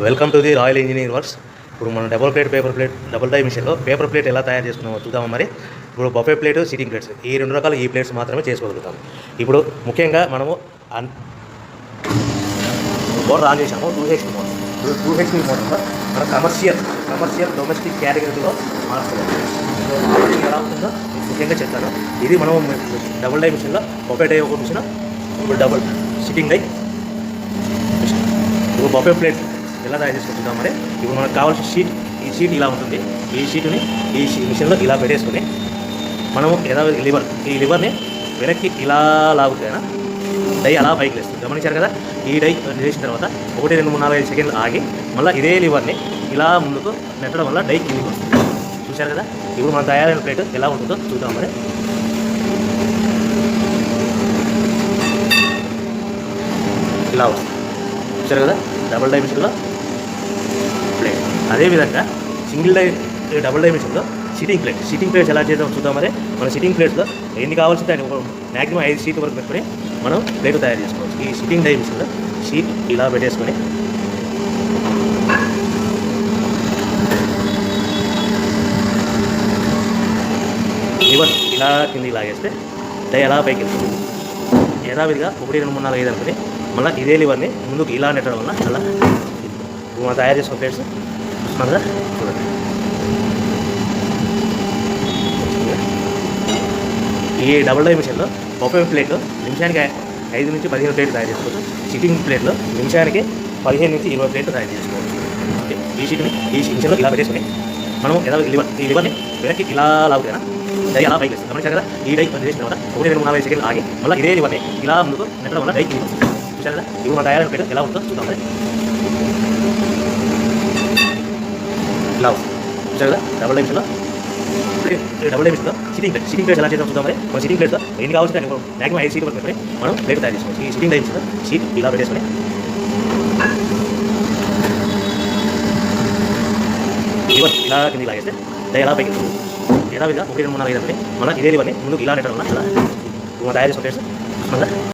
Welcome to the royal engineering works. ఇప్పుడు మనం double die మిషన్లో పేపర్ ప్లేట్ ఎలా తయారు చేసుకున్నామో చూద్దాము. మరి ఇప్పుడు బఫే ప్లేట్, సిట్టింగ్ ప్లేట్స్, ఈ రెండు రకాల ఈ ప్లేట్స్ మాత్రమే చేసుకోగలుగుతాము. ఇప్పుడు ముఖ్యంగా మనము మోటార్ ఆన్ చేసాము, 2HP మోటార్. 2HP మోటార్లో మనం కమర్షియల్ డొమెస్టిక్ కేటగిరీలో మార్చుకోవాలి. ఎలా ఉంటుందో ముఖ్యంగా చెప్తాను. ఇది మనం డబుల్ డై మిషన్లో బఫే డై ఒక మిషన్, ఇప్పుడు డబుల్ సిట్టింగ్ డై మిషన్. ఇప్పుడు బఫే ప్లేట్ ఎలా తయారు చేసుకుంటున్నాం. మరి ఇప్పుడు మనకు కావాల్సిన షీట్, ఈ షీట్ ఇలా ఉంటుంది. ఈ షీట్ని ఈ మిషన్లో ఇలా పెట్టేసుకుని మనము ఈ లివర్ని వెనక్కి ఇలా లాగుతాయినా డై అలా పైకి లేస్తుంది. గమనించారు కదా. ఈ డై చేసిన తర్వాత 1, 2, 3, 4, 5 సెకండ్లు ఆగి మళ్ళీ ఇదే లివర్ని ఇలా ముందుకు నెట్టడం వల్ల డై కిందికి వస్తుంది. చూశారు కదా. ఇప్పుడు మనం తయారైన ప్లేట్ ఎలా ఉంటుందో చూద్దాం. మరి ఇలా వస్తుంది. చూశారు కదా. డబుల్ డై మిషన్లో ప్లేట్. అదేవిధంగా డబుల్ డై మిషన్లో సిట్టింగ్ ప్లేట్స్ ఎలా చేద్దాం చూద్దాం. మరి మన సిట్టింగ్ ప్లేట్స్లో ఎన్ని కావాల్సింటే అని మ్యాక్సిమం 5 షీట్ వరకు పెట్టుకొని మనం ప్లేట్ తయారు చేసుకోవచ్చు. ఈ సిట్టింగ్ డై మిషన్లో షీట్ ఇలా పెట్టేసుకొని లివర్ ఇలా కిందికి లాగేస్తే డై ఎలా పైకి వెళ్తుంది. యథావిధిగా 1, 2, 3, 4, 5 అనుకుని మళ్ళీ ఇదే లివర్ని ముందుకు ఇలా నెట్టడం వల్ల అలా మనం తయారు చేసుకున్న ప్లేట్స్ చూస్తున్నాం కదా. చూడండి. ఈ డబుల్ డై మిషన్లో బఫే ప్లేట్లో నిమిషానికి 5 నుంచి 15 ప్లేట్లు తయారు చేసుకోవచ్చు. సిట్టింగ్ ప్లేట్లో నిమిషానికి 15 నుంచి 20 ప్లేట్లు తయారు చేసుకోవచ్చు. ఓకే. ఈ మిషన్లో ఇలా పెట్టేసుకుని మనం ఈ లివర్ని వెనక్కి ఇలా లాగుతాయినా డై అలా పైకి వేస్తుంది. గమనించారు కదా. ఈ డై చేసిన తర్వాత 1, 2, 3, 4, 5 సెకండ్లు ఆగి మళ్ళీ ఇదే లివర్ని ఇలా ముందుకు నెట్టడం వల్ల డై కిందికి వస్తుంది. చూశారు కదా. ఇప్పుడు మన తయారైన ప్లేట్ ఎలా ఉంటుందో చూద్దాం. ఇలా వస్తుంది. చూశారు కదా. డబుల్ డై మిషన్లో సిట్టింగ్ ప్లేట్స్ ఎలా చేద్దాం చూద్దాం. మరి మన సిట్టింగ్ ప్లేట్తో ఎన్ని కావాల్సింటే మ్యాక్సిమం 5 షీట్ వరకు పెట్టుకొని మనం ప్లేట్ తయారు చేసుకోవచ్చు. ఈ సిట్టింగ్ డై మిషన్లో షీట్ ఇలా పెట్టేసుకొని లివర్ ఇలా కిందికి లాగేస్తే డై ఎలా పైకి యథావిధిగా 1, 2, 3, 4, 5 అనుకుని మళ్ళీ ఇదే లివర్ని ముందుకు ఇలా నెట్టడం వల్ల అలా తయారు చేసుకునే ప్లేట్స్